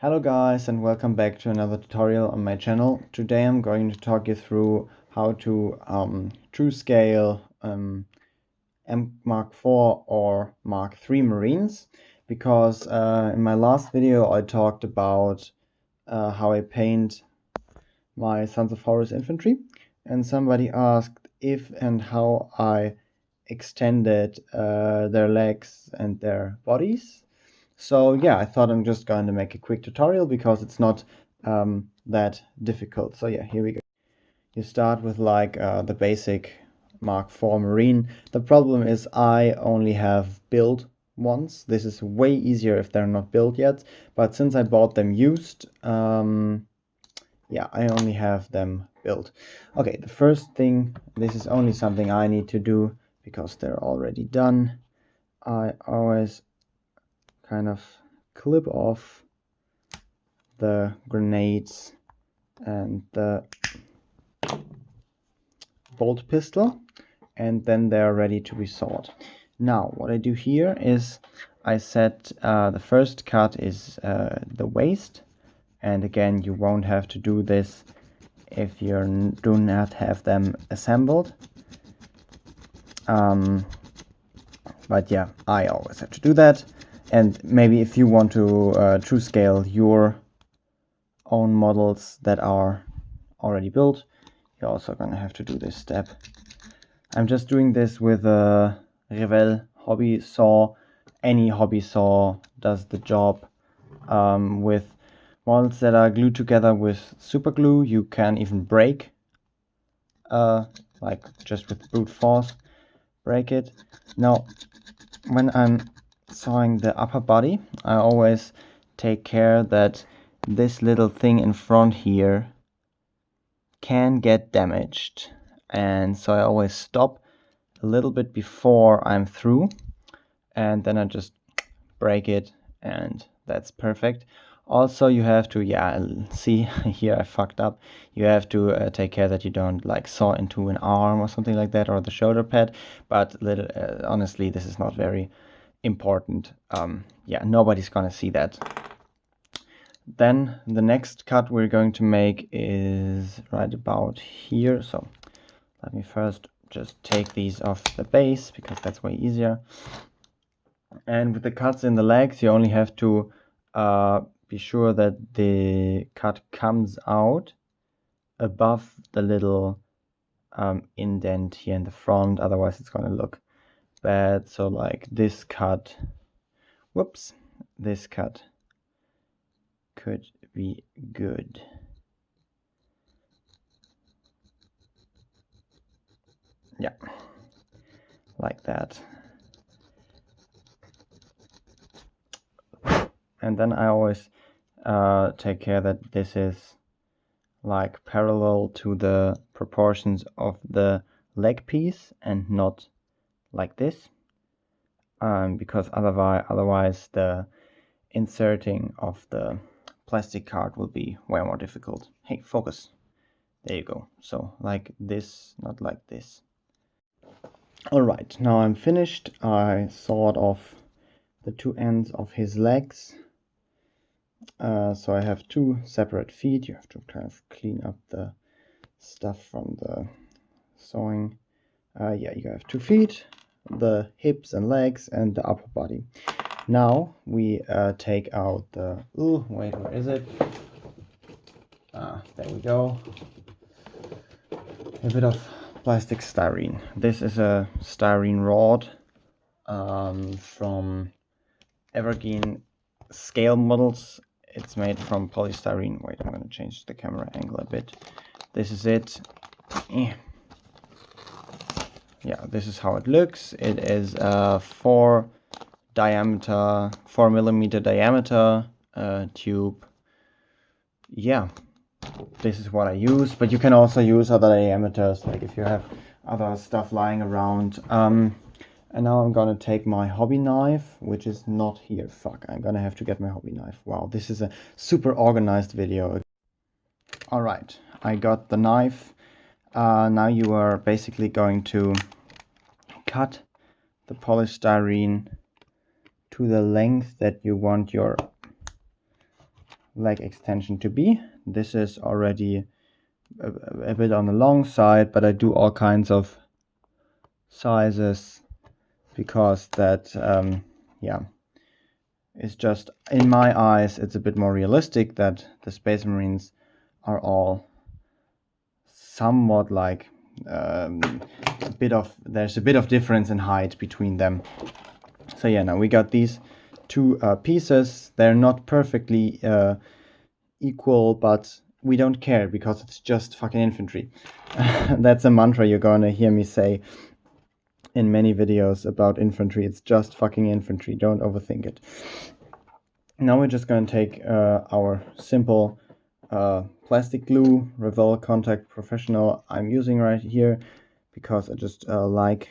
Hello guys, and welcome back to another tutorial on my channel. Today I'm going to talk you through how to true scale Mark IV or Mark III Marines, because in my last video I talked about how I paint my Sons of Horus infantry, and somebody asked if and how I extended their legs and their bodies. So yeah, I thought I'm just going to make a quick tutorial because it's not that difficult. So yeah, here we go. You start with like the basic Mark IV Marine. The problem is I only have built ones. This is way easier if they're not built yet. But since I bought them used, yeah, I only have them built. Okay, the first thing, this is only something I need to do because they're already done. I always kind of clip off the grenades and the bolt pistol, and then they're ready to be sawed. Now what I do here is I set the first cut is the waist, and again you won't have to do this if you do not have them assembled, but yeah, I always have to do that. And maybe if you want to true scale your own models that are already built, you're also gonna have to do this step. I'm just doing this with a Revell hobby saw. Any hobby saw does the job. With models that are glued together with super glue, you can even break, like just with brute force, break it. Now, when I'm sawing the upper body, I always take care that this little thing in front here can get damaged, and so I always stop a little bit before I'm through, and then I just break it, and that's perfect. Also, you have to, yeah, see here I fucked up. You have to take care that you don't like saw into an arm or something like that, or the shoulder pad. But honestly, this is not very important. Yeah, nobody's gonna see that. Then the next cut we're going to make is right about here. So let me first just take these off the base because that's way easier. And with the cuts in the legs, you only have to be sure that the cut comes out above the little indent here in the front, otherwise it's going to look bad. So like this cut, whoops, this cut could be good. Yeah, like that. And then I always take care that this is like parallel to the proportions of the leg piece and not like this, because otherwise the inserting of the plastic card will be way more difficult. Hey, focus. There you go. So like this, not like this. Alright, now I'm finished. I sawed off the two ends of his legs. So I have two separate feet. You have to kind of clean up the stuff from the sewing. Yeah, you have 2 feet, the hips and legs, and the upper body. Now we take out the, wait, where is it? There we go. A bit of plastic styrene. This is a styrene rod from Evergreen scale models. It's made from polystyrene. Wait, I'm going to change the camera angle a bit. This is it. Yeah, this is how it looks. It is a 4 millimeter diameter tube. Yeah, this is what I use, but you can also use other diameters, like if you have other stuff lying around. And now I'm gonna take my hobby knife, which is not here. Fuck, I'm gonna have to get my hobby knife. Wow, this is a super organized video. All right, I got the knife. Now you are basically going to cut the polystyrene to the length that you want your leg extension to be. This is already a bit on the long side, but I do all kinds of sizes because that, yeah, is just, in my eyes, it's a bit more realistic that the Space Marines are all somewhat like, there's a bit of difference in height between them. So yeah, now we got these two pieces. They're not perfectly equal, but we don't care because it's just fucking infantry. That's a mantra you're gonna hear me say in many videos about infantry. It's just fucking infantry. Don't overthink it. Now we're just gonna take our simple plastic glue, Revell Contact Professional I'm using right here because I just like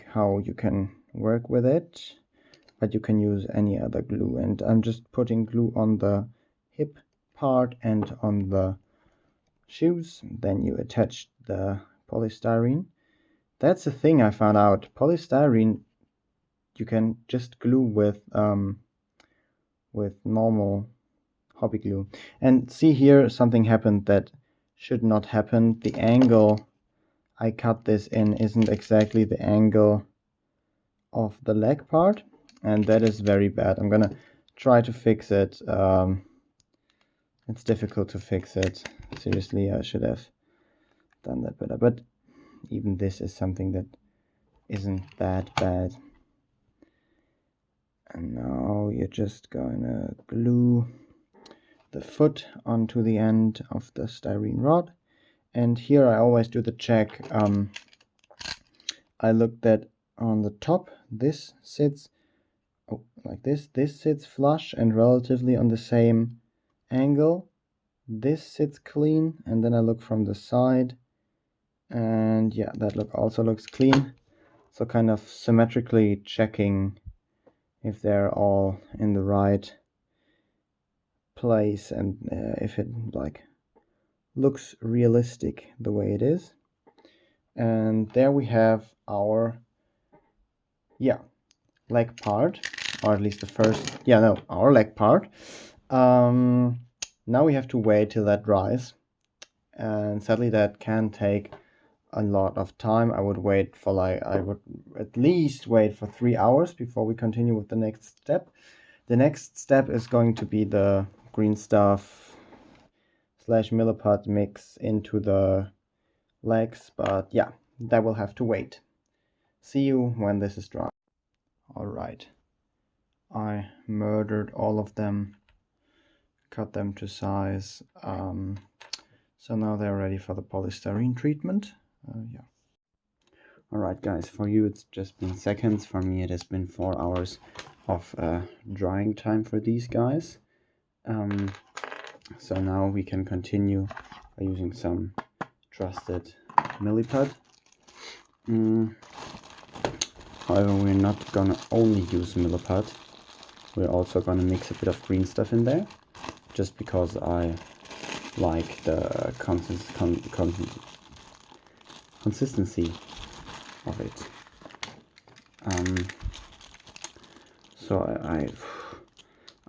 how you can work with it, but you can use any other glue. And I'm just putting glue on the hip part and on the shoes. Then you attach the polystyrene. That's the thing I found out. Polystyrene you can just glue with normal hobby glue. And see here, something happened that should not happen. The angle I cut this in isn't exactly the angle of the leg part, and that is very bad. I'm gonna try to fix it. It's difficult to fix it. Seriously, I should have done that better, but even this is something that isn't that bad. And now you're just gonna glue the foot onto the end of the styrene rod. And here I always do the check. I looked at on the top, this sits like this. This sits flush and relatively on the same angle. This sits clean, and then I look from the side, and yeah, that also looks clean. So kind of symmetrically checking if they're all in the right place and if it like looks realistic the way it is. And there we have our leg part, or at least the first, our leg part. Now we have to wait till that dries, and sadly that can take a lot of time. I would at least wait for 3 hours before we continue with the next step. The next step is going to be the green stuff / milliput mix into the legs, but yeah, that will have to wait. See you when this is dry. Alright, I murdered all of them, cut them to size, so now they're ready for the polystyrene treatment. Alright guys, for you it's just been seconds, for me it has been 4 hours of drying time for these guys. So now we can continue by using some trusted milliput. However, we're not gonna only use milliput, we're also gonna mix a bit of green stuff in there, just because I like the consistency of it. So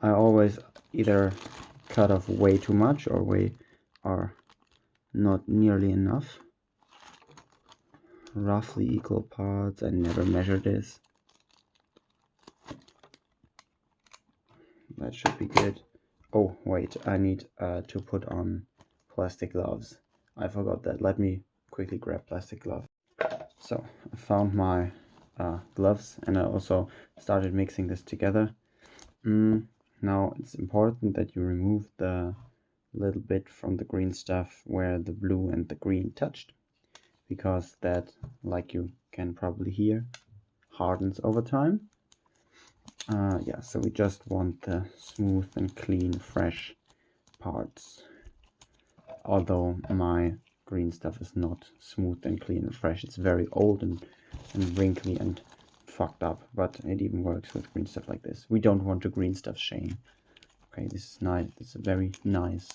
I always either cut off way too much or not nearly enough. Roughly equal parts. I never measure this. That should be good. Oh wait, I need to put on plastic gloves. I forgot that. Let me quickly grab plastic gloves. So I found my gloves, and I also started mixing this together. Now it's important that you remove the little bit from the green stuff where the blue and the green touched, because that, like you can probably hear, hardens over time. Yeah, so we just want the smooth and clean, fresh parts. Although my green stuff is not smooth and clean and fresh, it's very old and wrinkly and fucked up, but it even works with green stuff like this. We don't want to green stuff shame. Okay, this is nice. It's a very nice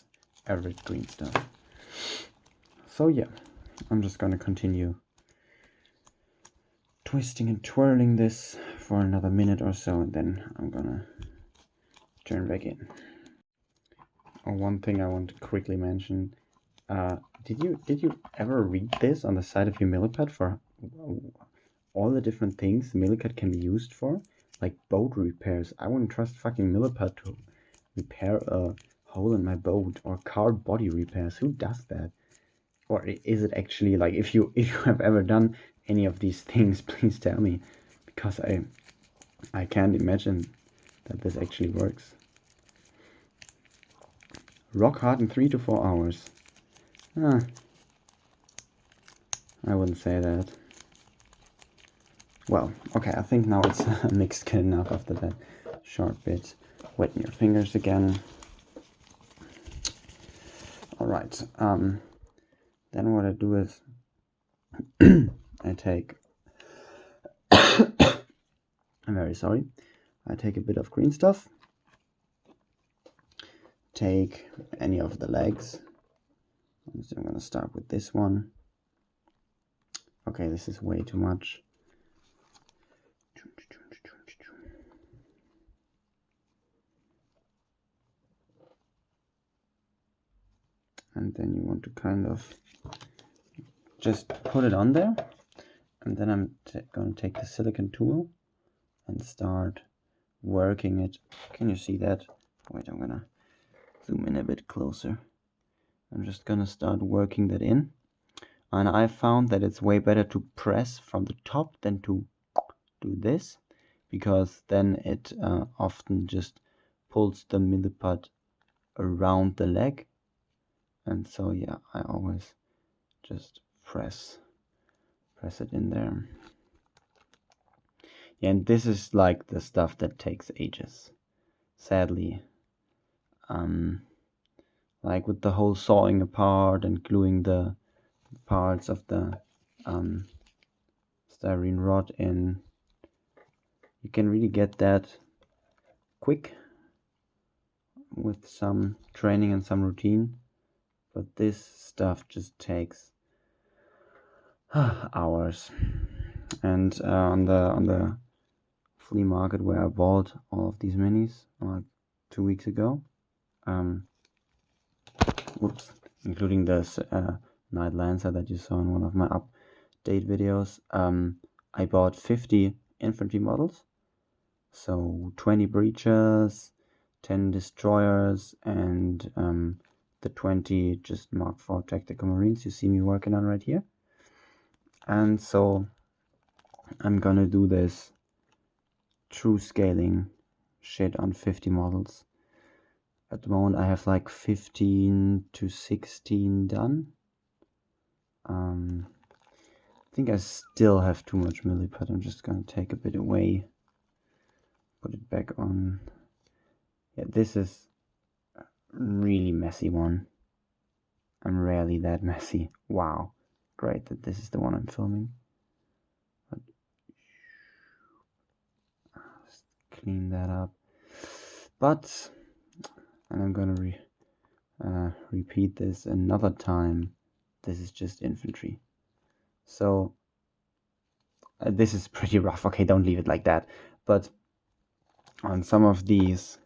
average green stuff. So yeah, I'm just gonna continue twisting and twirling this for another minute or so, and then I'm gonna turn back in. one thing I want to quickly mention. Did you ever read this on the side of your millipede for all the different things the millipede can be used for? Like boat repairs. I wouldn't trust fucking millipede to repair a hole in my boat, or car body repairs. Who does that? Or is it actually like, if you have ever done any of these things, please tell me, because I can't imagine that this actually works. Rock hard in 3 to 4 hours. Ah, I wouldn't say that. Well, okay, I think now it's mixed good enough after that short bit. Wetting your fingers again. Alright, then what I do is I take I'm very sorry. I take a bit of green stuff, take any of the legs. I'm gonna start with this one. Okay, this is way too much. And then you want to kind of just put it on there. And then I'm going to take the silicone tool and start working it. Can you see that? Wait, I'm gonna zoom in a bit closer. I'm just gonna start working that in. And I found that it's way better to press from the top than to do this, because then it often just pulls the millipede around the leg. And so yeah, I always just press it in there. Yeah, and this is like the stuff that takes ages, sadly. Like with the whole sawing apart and gluing the parts of the styrene rod in, you can really get that quick with some training and some routine, but this stuff just takes hours. And on the flea market where I bought all of these minis like 2 weeks ago, whoops, including this Night Lancer that you saw in one of my update videos, I bought 50 infantry models, so 20 breachers, 10 destroyers, and the 20 just Mark IV tactical marines you see me working on right here. And so I'm gonna do this true scaling shit on 50 models. At the moment I have like 15 to 16 done. I think I still have too much millipede. I'm just gonna take a bit away, put it back on. Yeah, this is a really messy one. I'm rarely that messy. Wow, great that this is the one I'm filming. But just clean that up. But, and I'm gonna repeat this another time, this is just infantry. So this is pretty rough. Okay, don't leave it like that. But on some of these,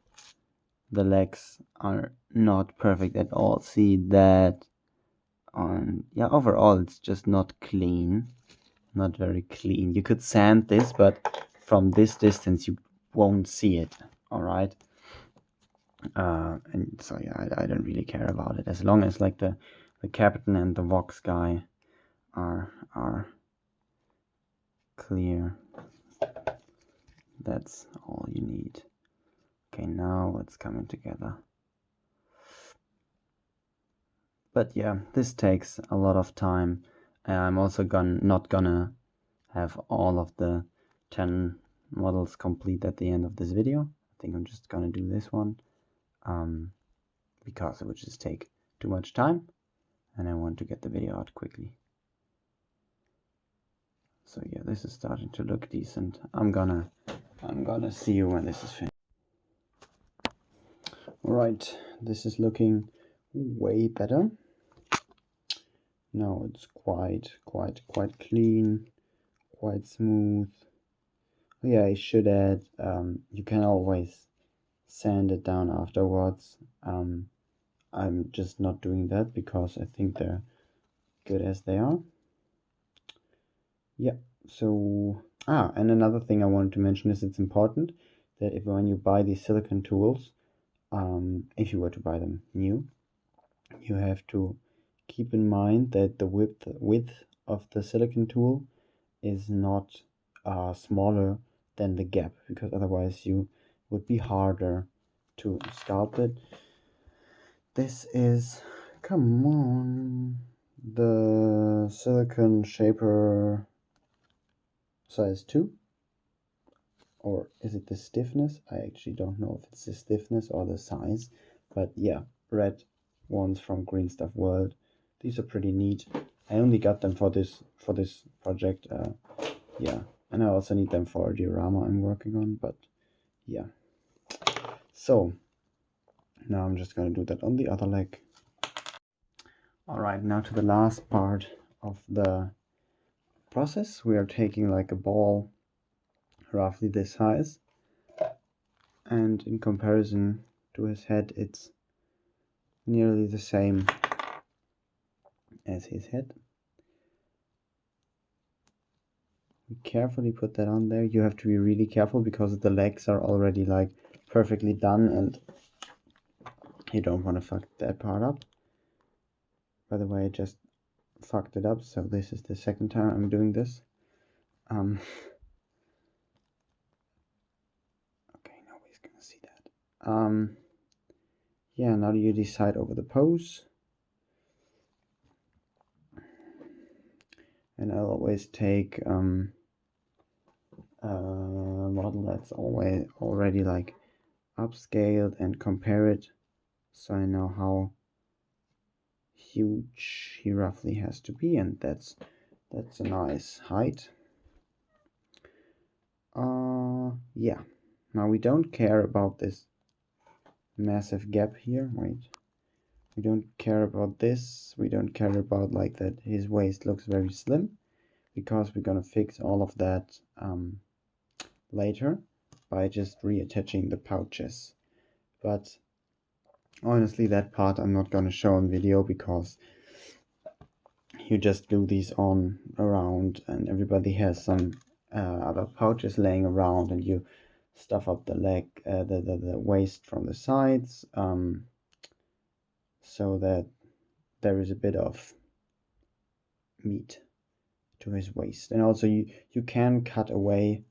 the legs are not perfect at all. See that on, yeah, overall it's just not clean, not very clean. You could sand this, but from this distance you won't see it. All right. And so yeah, I don't really care about it, as long as like the captain and the Vox guy are clear. That's all you need. Okay, now it's coming together. But yeah, this takes a lot of time. I'm also not gonna have all of the 10 models complete at the end of this video. I think I'm just gonna do this one because it would just take too much time and I want to get the video out quickly. So yeah, this is starting to look decent. I'm gonna see you when this is finished. Alright, this is looking way better. Now it's quite clean, quite smooth. Oh yeah, I should add, you can always sand it down afterwards. I'm just not doing that because I think they're good as they are. Yeah, so and another thing I wanted to mention is it's important that when you buy these silicone tools, if you were to buy them new, you have to keep in mind that the width of the silicone tool is not smaller than the gap, because otherwise you would be harder to sculpt it. This is, come on, the silicone shaper size 2, or is it the stiffness? I actually don't know if it's the stiffness or the size, but yeah, red ones from Green Stuff World. These are pretty neat. I only got them for this project. Yeah, and I also need them for a diorama I'm working on, but yeah. So now I'm just gonna do that on the other leg. Alright, now to the last part of the process. We are taking like a ball roughly this size, and in comparison to his head it's nearly the same as his head. We carefully put that on there. You have to be really careful because the legs are already like perfectly done and you don't want to fuck that part up. By the way, I just fucked it up, so this is the second time I'm doing this. Okay, nobody's gonna see that. Yeah, now you decide over the pose. And I'll always take a model that's already like upscaled and compare it, so I know how huge he roughly has to be, and that's a nice height. Yeah, now we don't care about this massive gap here. Wait, we don't care about this. We don't care about like that his waist looks very slim, because we're gonna fix all of that later by just reattaching the pouches. But honestly, that part I'm not gonna show on video, because you just glue these on around and everybody has some other pouches laying around, and you stuff up the leg, the waist from the sides, so that there is a bit of meat to his waist. And also you can cut away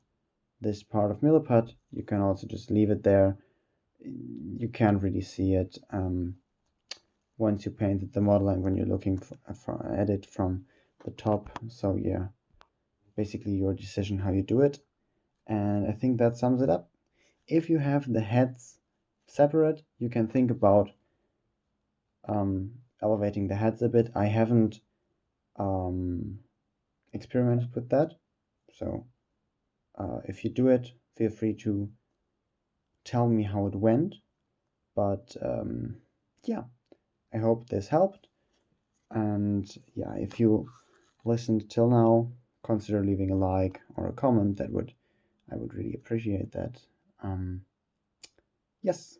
this part of milliput. You can also just leave it there. You can't really see it once you painted the model and when you're looking at it from the top. So yeah, basically your decision how you do it. And I think that sums it up. If you have the heads separate, you can think about elevating the heads a bit. I haven't experimented with that, so if you do it, feel free to tell me how it went. But yeah, I hope this helped. And yeah, if you listened till now, consider leaving a like or a comment. I would really appreciate that. Yes.